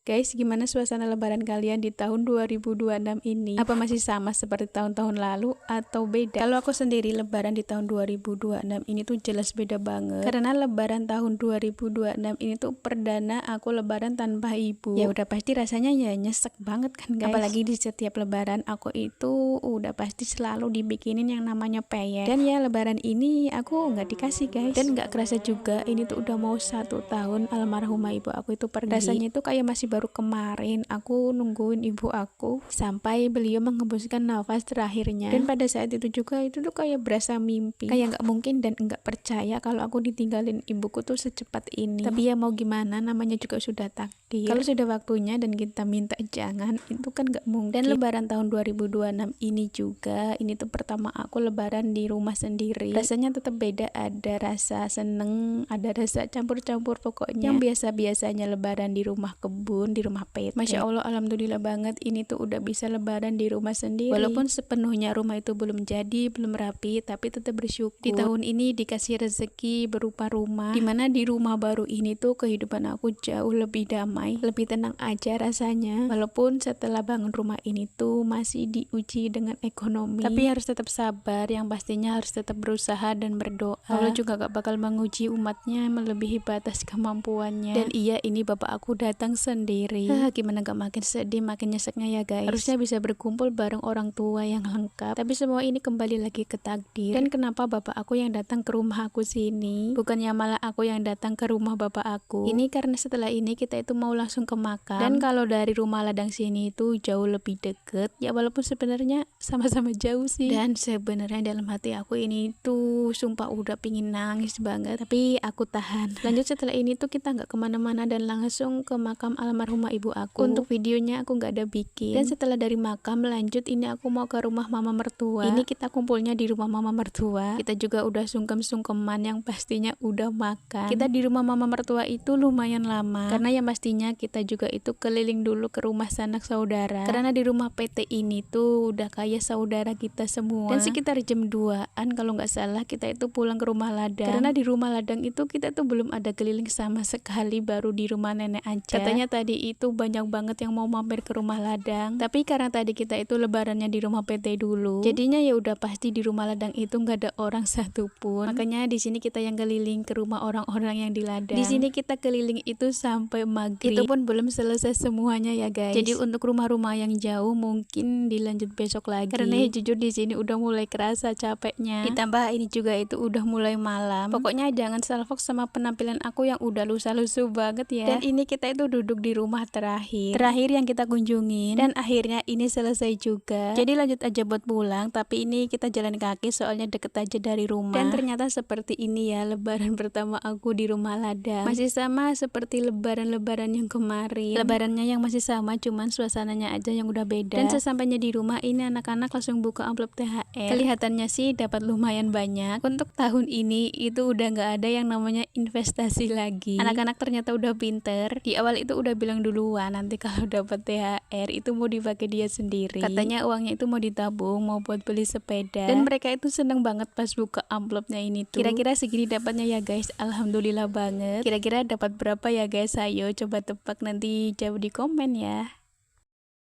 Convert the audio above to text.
Guys, gimana suasana lebaran kalian di tahun 2026 ini? Apa masih sama seperti tahun-tahun lalu atau beda? Kalau aku sendiri lebaran di tahun 2026 ini tuh jelas beda banget. Karena lebaran tahun 2026 ini tuh perdana aku lebaran tanpa ibu. Ya udah pasti rasanya ya nyesek banget kan guys. Apalagi di setiap lebaran aku itu udah pasti selalu dibikinin yang namanya peyek. Dan ya lebaran ini aku nggak dikasih guys. Dan nggak kerasa juga ini tuh udah mau 1 tahun almarhumah ibu aku itu pergi. Rasanya itu kayak masih baru kemarin aku nungguin ibu aku sampai beliau menghembuskan nafas terakhirnya. Dan pada saat itu juga itu tuh kayak berasa mimpi, kayak nggak mungkin dan nggak percaya kalau aku ditinggalin ibuku tuh secepat ini. Tapi ya mau gimana, namanya juga sudah takdir. Kalau sudah waktunya dan kita minta jangan, itu kan nggak mungkin. Dan lebaran tahun 2026 ini juga, ini tuh pertama aku lebaran di rumah sendiri. Rasanya tetap beda, ada rasa seneng, ada rasa campur-campur pokoknya. Yang biasa-biasanya lebaran di rumah kebun, di rumah PT. Masya Allah, alhamdulillah banget ini tuh udah bisa lebaran di rumah sendiri. Walaupun sepenuhnya rumah itu belum jadi, belum rapi, tapi tetap bersyukur. Di tahun ini dikasih rezeki berupa rumah, dimana di rumah baru ini tuh kehidupan aku jauh lebih damai, lebih tenang aja rasanya. Walaupun setelah bangun rumah ini tuh masih diuji dengan ekonomi, tapi harus tetap sabar, yang pastinya harus tetap berusaha dan berdoa. Allah juga gak bakal menguji umatnya melebihi batas kemampuannya. Dan iya, ini bapak aku datang sendiri. Gimana gak makin sedih, makin nyeseknya ya guys. Harusnya bisa berkumpul bareng orang tua yang lengkap, tapi semua ini kembali lagi ke takdir. Dan kenapa bapak aku yang datang ke rumah aku sini, bukannya malah aku yang datang ke rumah bapak aku? Ini karena setelah ini kita itu mau langsung ke makam. Dan kalau dari rumah ladang sini itu jauh lebih deket, ya walaupun sebenarnya sama-sama jauh sih. Dan sebenarnya dalam hati aku ini tuh sumpah udah pingin nangis banget, tapi aku tahan. Lanjut setelah ini tuh kita nggak kemana-mana dan langsung ke makam almarhumah ibu aku. Untuk videonya aku nggak ada bikin. Dan setelah dari makam lanjut ini aku mau ke rumah mama mertua. Ini kita kumpulnya di rumah mama mertua. Kita juga udah sungkem-sungkeman, yang pastinya udah makan. Kita di rumah mama mertua itu lumayan lama, karena yang pastinya kita juga itu keliling dulu ke rumah sanak saudara. Karena di rumah PT ini tuh udah kayak saudara kita semua. Dan sekitar jam 2-an kalau nggak salah kita itu pulang ke rumah ladang. Karena di rumah ladang itu kita tuh belum ada keliling sama sekali, baru di rumah nenek aja. Katanya tadi itu banyak banget yang mau mampir ke rumah ladang, tapi karena tadi kita itu lebarannya di rumah PT dulu, jadinya ya udah pasti di rumah ladang itu nggak ada orang satupun. Makanya di sini kita yang keliling ke rumah orang-orang yang di ladang. Di sini kita keliling itu sampai maghrib. Itu pun belum selesai semuanya ya guys. Jadi untuk rumah-rumah yang jauh mungkin dilanjut besok lagi. Karena ya jujur di sini udah mulai kerasa capeknya. Ditambah ini juga itu udah mulai malam. Pokoknya jangan salfok sama penampilan aku yang udah lusa-lusu banget ya. Dan ini kita itu duduk di rumah terakhir yang kita kunjungin, dan akhirnya ini selesai juga. Jadi lanjut aja buat pulang, tapi ini kita jalan kaki soalnya deket aja dari rumah. Dan ternyata seperti ini ya lebaran pertama aku di rumah ladang. Masih sama seperti lebaran-lebaran yang kemarin. Lebarannya yang masih sama, cuman suasananya aja yang udah beda. Dan sesampainya di rumah ini anak-anak langsung buka amplop THR. Kelihatannya sih dapat lumayan banyak. Untuk tahun ini itu udah nggak ada yang namanya investasi lagi. Anak-anak ternyata udah pinter. Di awal itu udah bilang duluan nanti kalau dapat THR itu mau dipakai dia sendiri. Katanya uangnya itu mau ditabung, mau buat beli sepeda. Dan mereka itu seneng banget pas buka amplopnya ini tuh. Kira-kira segini dapatnya ya guys. Alhamdulillah banget. Kira-kira dapat berapa ya guys? Ayo coba tebak, nanti jawab di komen ya.